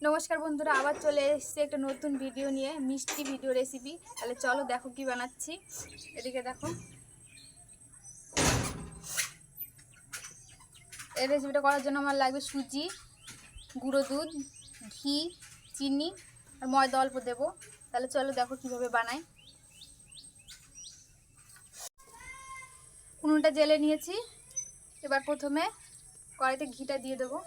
নমস্কার বন্ধুরা, আবার চলে এসেছি একটা নতুন ভিডিও নিয়ে, মিষ্টি ভিডিও রেসিপি। তাহলে চলো দেখো কি বানাচ্ছি। এদিকে দেখো, এই রেসিপিটা করার জন্য আমার লাগবে সুজি, গুঁড়ো দুধ, ঘি, চিনি আর ময়দা অল্প দেবো। তাহলে চলো দেখো কিভাবে বানাই। উনুনটা জেলে নিয়েছি। এবার প্রথমে কড়াইতে ঘিটা দিয়ে দেবো।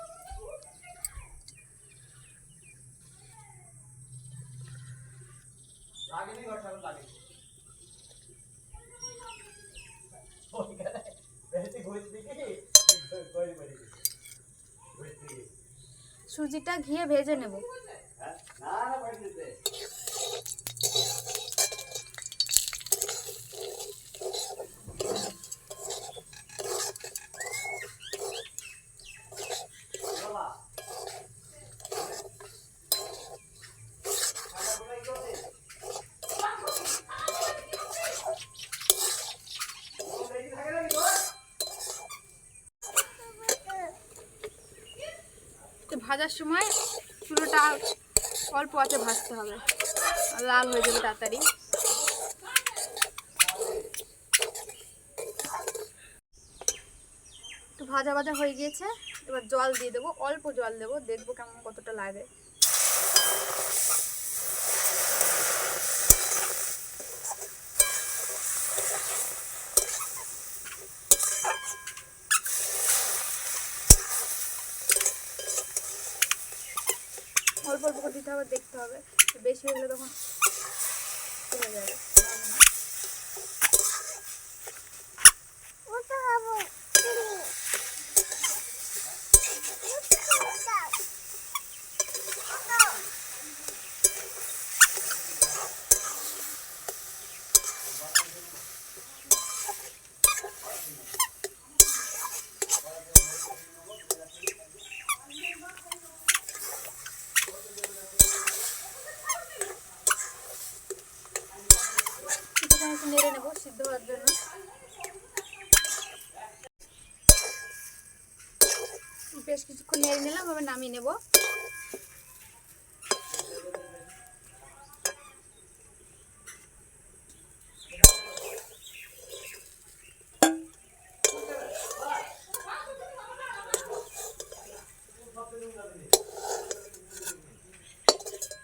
সুজিটা ঘিয়ে ভেজে নেব। ভাজার সময় চুলোটা অল্প আছে ভাজতে হবে, লাল হয়ে যাবে তাড়াতাড়ি। একটু ভাজা ভাজা হয়ে গিয়েছে, এবার জল দিয়ে দেবো, অল্প জল দেবো, দেখবো কেমন কতটা লাগে। অল্প অল্প করে দিতে হবে, দেখতে হবে, বেশি হয়ে গেলে তখন হয়ে যাবে। নেড়ে নেবো সিদ্ধ হওয়ার জন্য। বেশ কিছুক্ষণ নেড়ে নিলাম, এবার নামিয়ে নেব।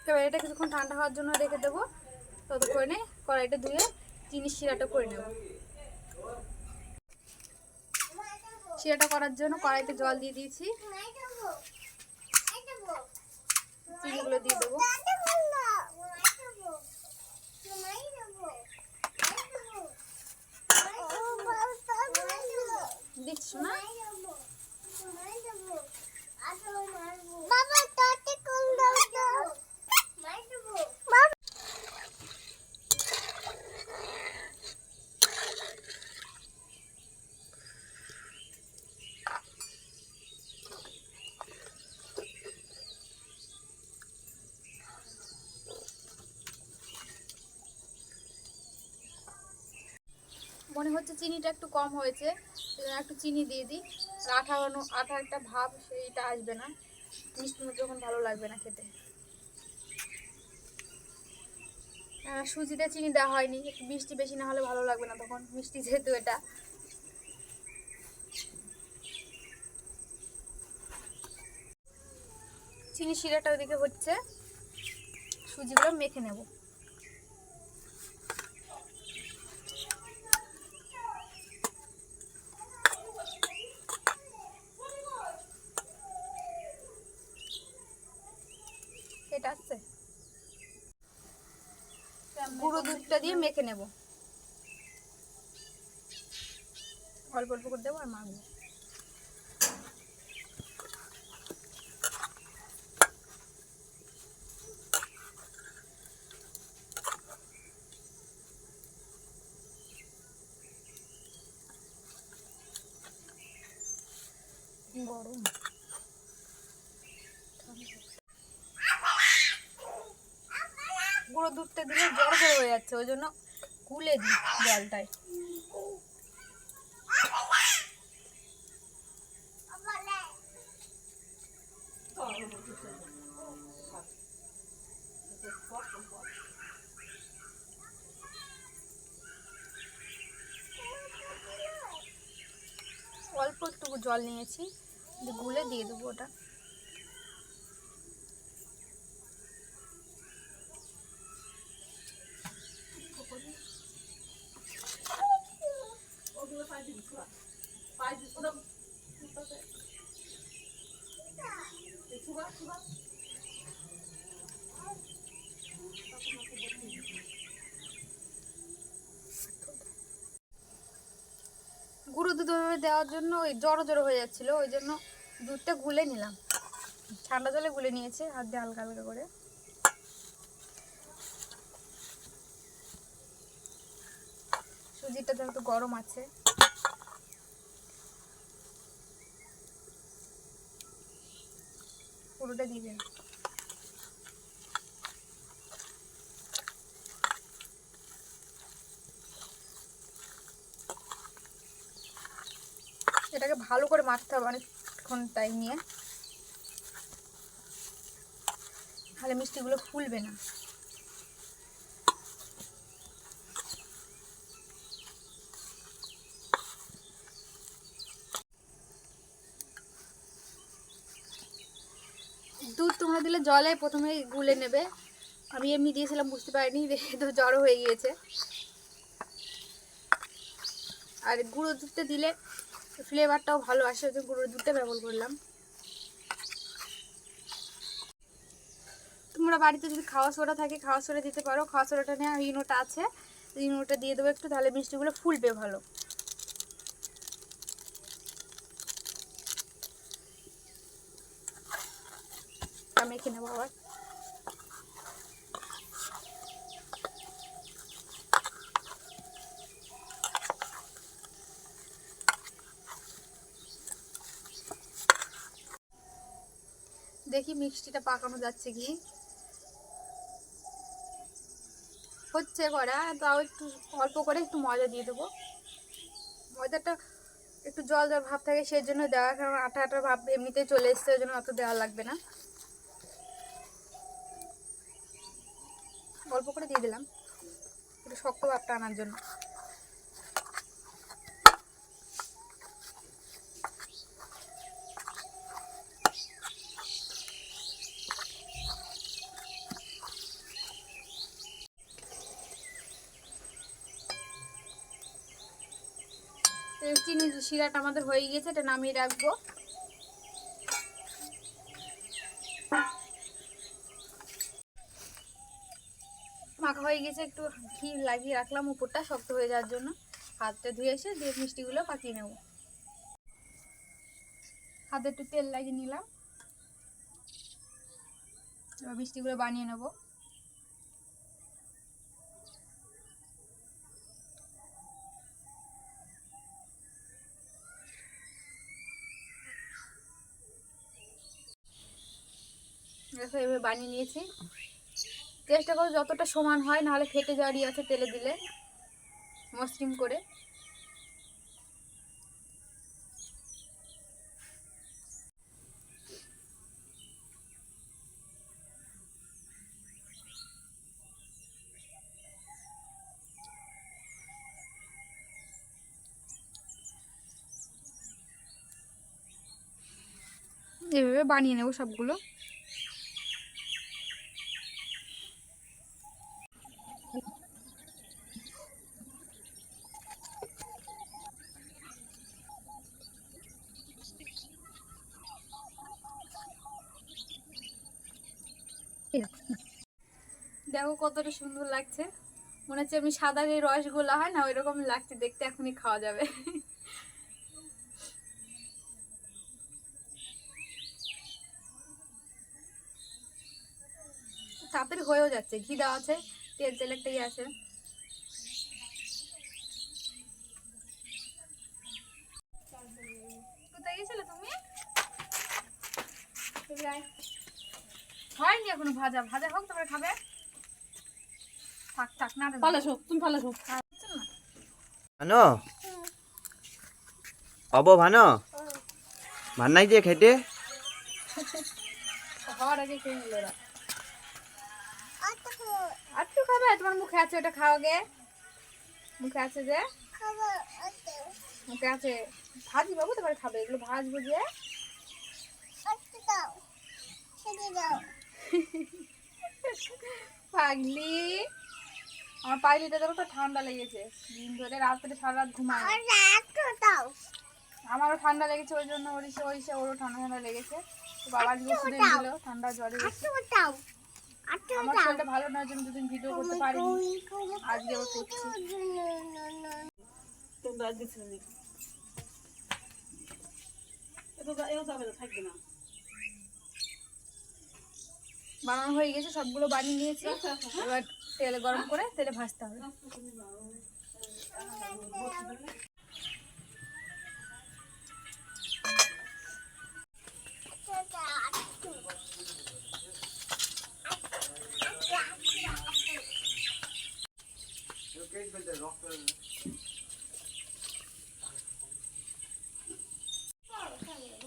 এবার এটা কিছুক্ষণ ঠান্ডা হওয়ার জন্য রেখে দেবো। ততক্ষণে কড়াইটা ধুয়ে চিনির শিরাটা করে নেব। শিরাটা করার জন্য কড়াইতে জল দিয়ে দিয়েছি, চিনিগুলো দিয়ে দেবো। দিচ্ছ না? মনে হচ্ছে চিনিটা একটু কম হয়েছে, সেজন্য একটু চিনি দিয়ে দিই। আর আঠা একটা ভাব সেইটা আসবে না, মিষ্টি মতো যখন ভালো লাগবে না খেতে। সুজিতে চিনি দেওয়া হয়নি, একটু মিষ্টি বেশি না হলে ভালো লাগবে না তখন, মিষ্টি যেহেতু এটা। চিনি শিরাটা ওইদিকে হচ্ছে, সুজিগুলো মেখে নেব। এটা আছে, গুঁড়ো দুধটা দিয়ে মেখে নেব। অল্প অল্প করে দেবো আর মাখবো। গরম গুঁড়ো দুধটা দিলে জল হয়ে যাচ্ছে, ওই জন্য গুলে দিই জলটায়। অল্প একটু জল নিয়েছি, গুলে দিয়ে দেবো ওটা। গুঁড়ো দুধ দেওয়ার জন্য ওই জড়ো জড়ো হয়ে যাচ্ছিল, ওই জন্য দুধটা গুলে নিলাম, ঠান্ডা জলে গুলে নিয়েছে হাত দিয়ে হালকা হালকা করে। সুজিটা যেহেতু গরম আছে, পুরোটা দিয়ে দিন। এটাকে ভালো করে মাখতে হবে অনেকক্ষণ টাইম নিয়ে, তাহলে মিষ্টিগুলো ফুলবে না। দুধ তোমরা দিলে জলে প্রথমে গুলে নেবে, আমি এমনি দিয়েছিলাম বুঝতে পারিনি, দেখে তো জড়ো হয়ে গিয়েছে। আর গুঁড়ো দুধটা দিলে ফ্লেভারটাও ভালো আসে, ওই গুঁড়ো দুধটা ব্যবহার করলাম। তোমরা বাড়িতে যদি খাওয়া সোডা থাকে খাওয়া সোডা দিতে পারো, খাওয়া সোডাটা নিয়ে ইনোটা আছে, ইনোটা দিয়ে দেবো একটু, তাহলে মিষ্টিগুলো ফুলবে ভালো। মেখে নেবো আবার। দেখি মিষ্টিটা পাকানো যাচ্ছে কি, হচ্ছে করা, তাও একটু অল্প করে একটু ময়দা দিয়ে দেবো। ময়দাটা একটু জল জল ভাব থাকে সেই জন্য দেওয়া, কারণ আটা আটার ভাব এমনিতেই চলে এসছে, ওই জন্য অত দেওয়া লাগবে না। অল্প করে দিয়ে দিলাম একটু শক্ত ভাবটা আনার জন্য। চিনি শিরাটা আমাদের হয়ে গিয়েছে, এটা নামিয়ে রাখবো। মাখা হয়ে গেছে, একটু ঘি লাগিয়ে রাখলাম উপরটা শক্ত হয়ে যাওয়ার জন্য। হাতটা ধুয়ে এসে দিয়ে মিষ্টিগুলো পাকিয়ে নেব। হাতে একটু তেল লাগিয়ে নিলাম, এবার মিষ্টিগুলো বানিয়ে নেব। দেখো এভাবে বানিয়ে নিয়েছি। চেষ্টা করো যতটা সমান হয়, নাহলে ফেটে যাওয়ারই আছে তেলে দিলে, মসৃণ করে। এভাবে বানিয়ে নেব সবগুলো। দেখো কতটা সুন্দর লাগছে, মনে হচ্ছে আমি সাদা যে রসগোল্লা হয় না, ওই রকম লাগছে দেখতে, এখনই খাওয়া যাবে। তাড়াতাড়ি হয়েও যাচ্ছে, ঘি দেওয়া আছে, তেল তেল একটা ইয়ে আছে। কোথায় গেছিলে তুমি? হয়নি এখনো, ভাজা ভাজা হোক তারপরে খাবে। থাক থাক না, পালাসো তুমি, পালাসো। ভানো পাবো, ভানো ভান নাই যে খেতে হওয়ার আগে খেয়ে নিল ওরা। আর একটু খাবে, তোমার মুখে আছে, ওটা খাও গে। মুখে আছে যে, মুখে আছে। ভাজি বাবু তোমার খাবে, এগুলো ভাজবো যে। পাগলি, আমার পাগলিটা দেখো তো ঠান্ডা লেগেছে, দিন ধরে রাত্রে সারা রাত ঘুমায় না। আমারও ঠান্ডা লেগেছে, ওই জন্য ওরও ঠান্ডা ঠান্ডা লেগেছে। তো বাবা আজকে ওষুধ এনে দিল, ঠান্ডা জ্বরে গেছে। আমার শরীরটা ভালো নয় জন্য দুদিন ভিডিও করতে পারিনি, আজকে আবার করছি। বানানো হয়ে গেছে, সবগুলো বানিয়ে নিয়েছি। এবার তেল গরম করে তেলে ভাজতে হবে।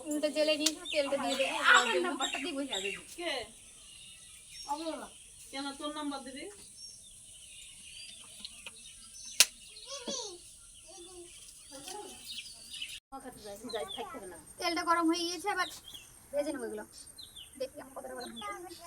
উল্টে জেলে নিয়েছি, তেলটা দিয়ে দেবো। কেন তোর নাম্বার দিবি? তেলটা গরম হয়ে গিয়েছে, এবার ভেজে নেবো এগুলো। দেখি আমার কতটা গরম হয়েছে।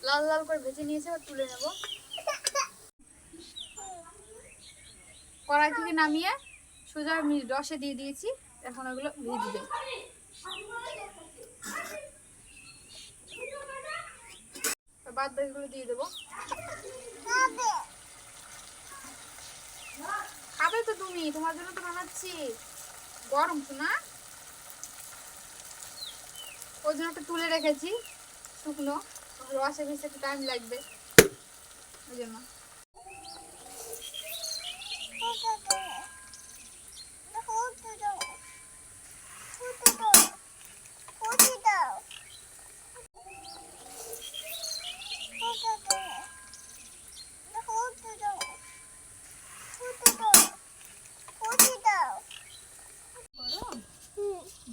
লাল লাল করে ভেজে নিয়েছে, এবার তুলে নেব। কড়াই থেকে নামিয়ে সোজা রসে দিয়ে দিয়েছি, এখন ওগুলো ভিজবে। বাদ বাকিগুলো দিয়ে দেবো। খাবে তো তুমি, তোমার জন্য তো বানাচ্ছি। গরম তো না, ওই জন্য একটা তুলে রেখেছি শুকনো, রসে ভিজতে একটু টাইম লাগবে ওই জন্য।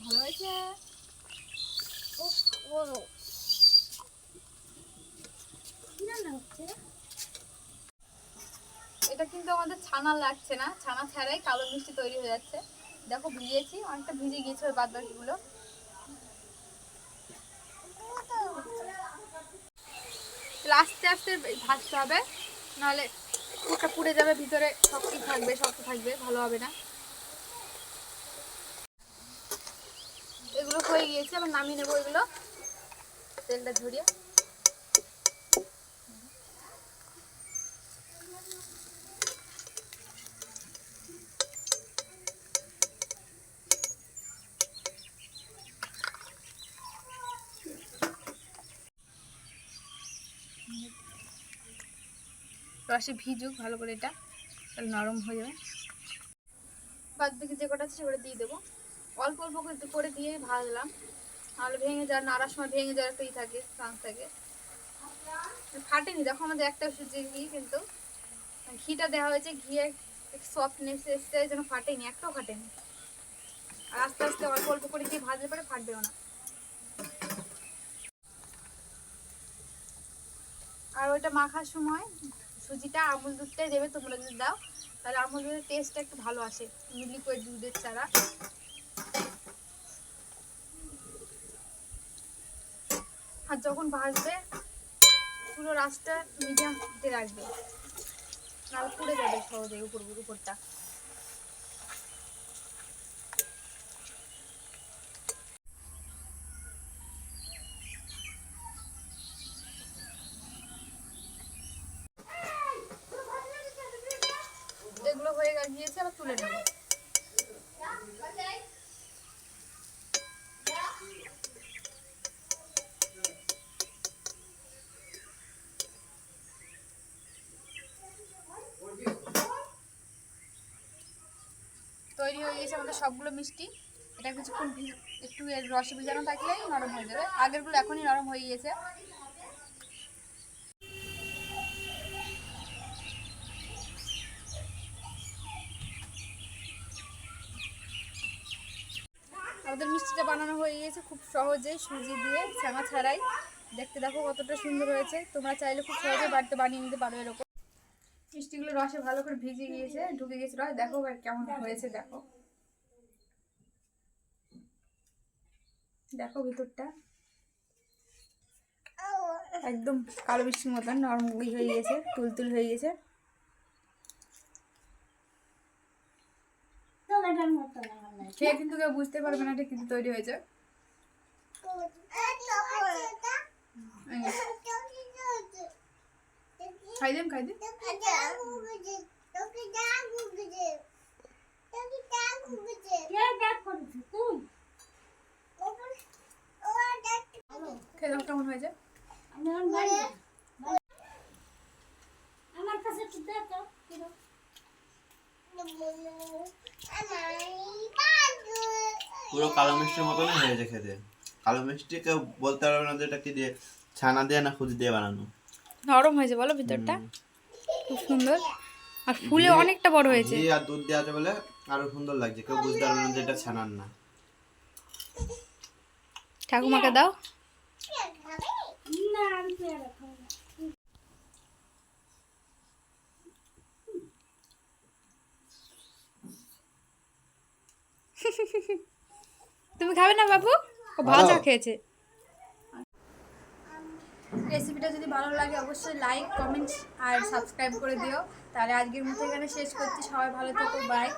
ভালো হয়েছে। এটা কিন্তু আমাদের ছানা লাগছে না, ছানা ছাড়াই কালো মিষ্টি তৈরি হয়ে যাচ্ছে। দেখো ভিজিয়েছি, অনেকটা ভিজে গিয়েছে ওই বাদ বাকিগুলো। আস্তে আস্তে ভাজতে হবে, নাহলে ওটা পুড়ে যাবে, ভিতরে শক্ত থাকবে, ভালো হবে না। এগুলো হয়ে গিয়েছে, আবার নামিয়ে নেবো এগুলো, তেলটা ঝরিয়ে। রসে ভিজুক ভালো করে, এটা তাহলে নরম হয়ে যাবে। বাদ বাকি যে কটা আছে সেগুলো দিয়ে দেবো। অল্প অল্প করে দিয়ে ভাজলাম, নাহলে ভেঙে যাওয়ার, নাড়ার সময় ভেঙে যাওয়ার একটা থাকে, চান্স থাকে। ফাটেনি, দেখো আমাদের একটা সুজি ঘি, কিন্তু ঘিটা দেওয়া হয়েছে, ঘিয়ে সফটনেস এসছে, যেন ফাটেনি, একটাও ফাটেনি। আর আস্তে আস্তে অল্প অল্প করে দিয়ে ভাজলে পরে ফাটবেও না। আর ওইটা মাখার সময় সুজিটা আমুল দুধটাই দেবে, তোমরা যদি দাও তাহলে আমুল দুধের টেস্টটা একটু ভালো আসে, লিকুইড দুধের ছাড়া। আর যখন ভাজবে চুলোর আঁচটা মিডিয়ামে রাখবে, নাহলে পুড়ে যাবে সহজে উপরটা। এগুলো হয়ে গিয়েছে, আবার তুলে নেব। তৈরি হয়ে গেছে আমাদের সবগুলো মিষ্টি। এটা কিছুক্ষণ একটু এর রসে ভিজানো থাকলেই নরম হয়ে যাবে। আগেরগুলো এখনই নরম হয়ে গিয়েছে। আমাদের মিষ্টিটা বানানো হয়ে গিয়েছে খুব সহজেই, সুজি দিয়ে, ছানা ছাড়াই। দেখতে দেখো কতটা সুন্দর হয়েছে। তোমরা চাইলে খুব সহজে বাড়িতে বানিয়ে নিতে পারো এরকম। মিষ্টিগুলো রসে ভালো করে ভিজে গিয়েছে, ঢুকে গেছে রস। দেখো কেমন হয়েছে, দেখো দেখো ভিতরটা একদম কালো মিষ্টির মতন নরম হয়ে গেছে, তুলতুল হয়ে গেছে। খেয়ে কিন্তু কেউ বুঝতে পারবে না এটা কিন্তু তৈরি হয়েছে। খাই দিম। খেয়ে দেখো কেমন হয়েছে। আমার কাছে একটু দে তো। পুরো কালো মিষ্টির মতনই হয়েছে খেতে। কালো মিষ্টি কেউ বলতে পারবে না যে এটা কি দিয়ে, ছানা দিয়ে না সুজি দিয়ে বানানো। নরম হয়েছে বলো ভিতরটা, খুব সুন্দর। আর ফুলে অনেকটা বড় হয়েছে। ঘি আর দুধ দেওয়া আছে বলে আরো সুন্দর লাগছে, কেউ বুঝতে পারবে না যে এটা ছানার না। ঠাকুমাকে দাও। না আমি পেয়ারা খাবো না। তুমি খাবে না বাবু? ও ভাজা খেয়েছে। রেসিপিটা যদি ভালো লাগে অবশ্যই লাইক, কমেন্ট আর সাবস্ক্রাইব করে দিও। তাহলে আজকের মতো এখানে শেষ করছি। সবাই ভালো থেকো, বাই।